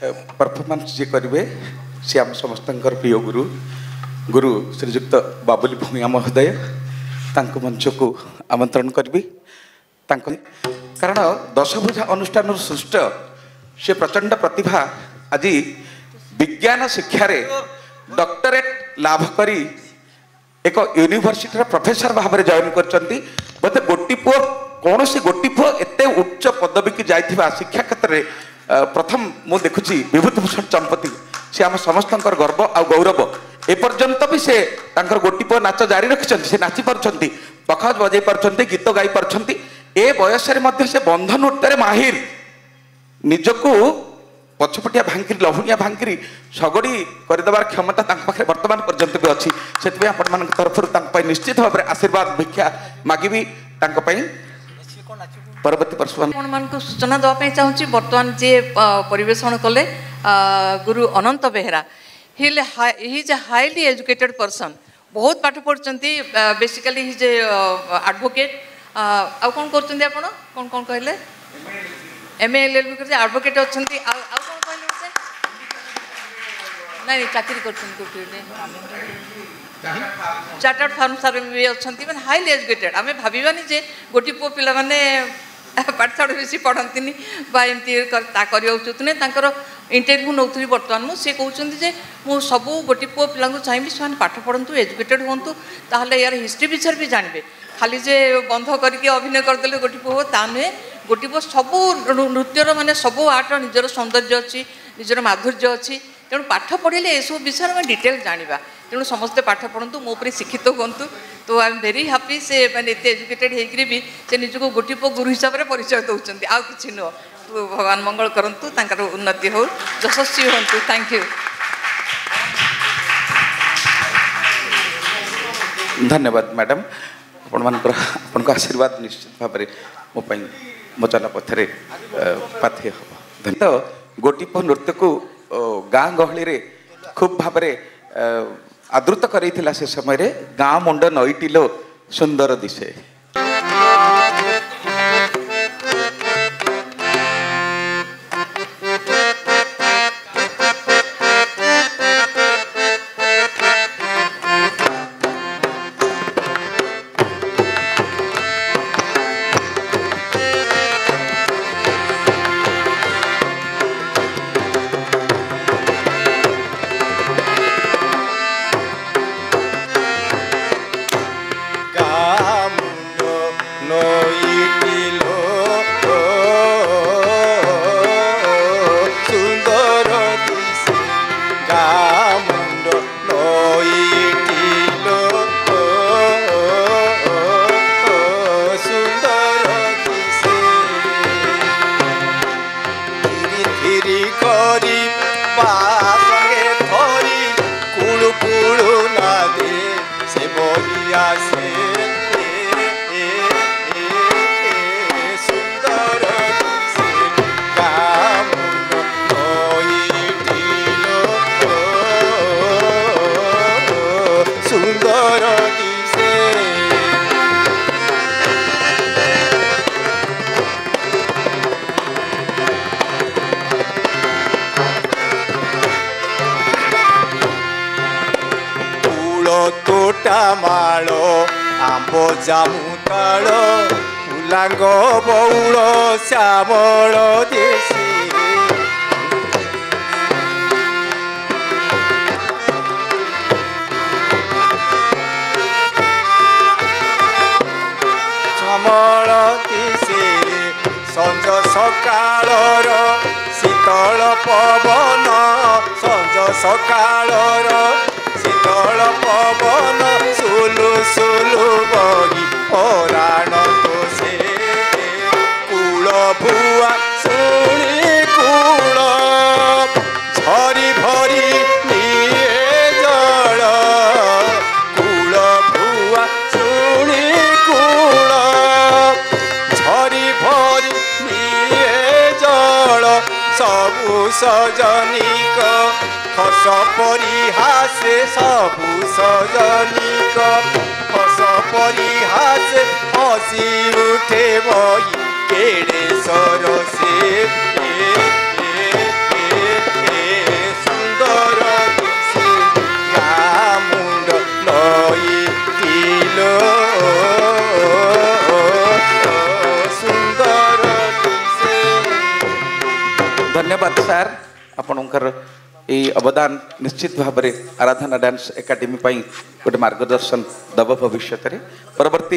performance जे करेंगे सी आम समस्त प्रिय गुरु गुरु श्रीजुक्त बाबुली भूमिया महोदय तांको मंच को आमंत्रण करी कारण दशभुजा अनुष्ठान सृष्ट से प्रचंड प्रतिभा आज विज्ञान शिक्षा डॉक्टरेट लाभ करी एक यूनिवर्सिटी प्रोफेसर भाव में जॉइन करते बोधे गोटी पुओ कौन सी गोटी पुओ एत उच्च पदवी की जाइथिबा शिक्षा क्षेत्र में प्रथम मु देखुची विभूतिभूषण चंपती से आम समस्त गर्व आ गौरव एपर्यंत भी से गोटी पुओ नाच जारी रखिंट से नाची पार्टी पखा बजै पार्टी गीत गाई पार्टी ए बयस से बंध नृत्य माहिर निजको पछपटिया भांगिरी लहुणिया भांगिरी सगड़ी करदेवार क्षमता पाखे बर्तमान पर्यंत भी अच्छी से आपण तरफ निश्चित भाव में आशीर्वाद भिक्षा मागिबी परवर्ती को सूचना देवाई चाहूँगी बर्तमान जे परिवेषण कले Guru Ananta Behera he is a highly educated person बहुत पाठ पढ़ते बेसिकली हिज ए एडवोकेट आउ कौन कर कौन कौन कहले एमए एलएलबी कर एडवोकेट अच्छा कौन कहले से नहीं चाकरी कर चार्टर्ड फार्म सर भी अच्छा मैंने हाईली एजुकेटेड आम भावानी जे गोटी पुओ पिला माने पाठशाठ बेसी पढ़ती एमती इंटरव्यू नौ बर्तमान मुझे कहते मु सबू गोटी पुओ पिला चाहिए से पाठ पढ़ु एजुकेटेड हूँ ताहले यार हिस्ट्री विषय भी जानवे खाली जे बंध करके अभिनय करदे गोटी पुओ ता नुहे गोटी पुओ सबू नृत्यर माने सबू आर्टर निजर सौंदर्य अच्छी निजर माधुर्य अच्छी तेणु पाठ पढ़े ये सब विषय में डिटेल जाना तेणु समस्ते पाठ पढ़ु मो शिक्षित हूँ तो आई एम वेरी हैप्पी से मैंने एत एजुकेटेड होकर भी से निजको गोटी पुओ गुरु हिसाब से परिचय दौरान आउ कि नुह तो भगवान मंगल करूँ उन्नति हो यशस्वी हूँ थैंक यू धन्यवाद मैडम आपण आशीर्वाद निश्चित भाव में मोपाई मोचन पथरे पाथे हम तो गोटी पुओ नृत्य को गाँ गहली खूब भाव आदृत कर से समय गाँ मुंड नईटिलो सुंदर दिशे मालो आंबो जामु ताल उलांग बौल श्यामल देशी श्यामल देशी संज सकाळर शीतल पवन संज सकाळर शीतल पवन सुलु सुलु बगी पराण तोषे कूल भुआ शुणी कूल झरी भरी निये जल कूल भुआ शुणी कूल झरी भरी निये जल सबु सजनिक हस परिहासे सबु सजनिक हस परिहासे हसी उठे बही केड़े सरसे यही अवदान निश्चित भाव में आराधना डांस एकाडेमी गोटे मार्गदर्शन दब भविष्य परवर्ती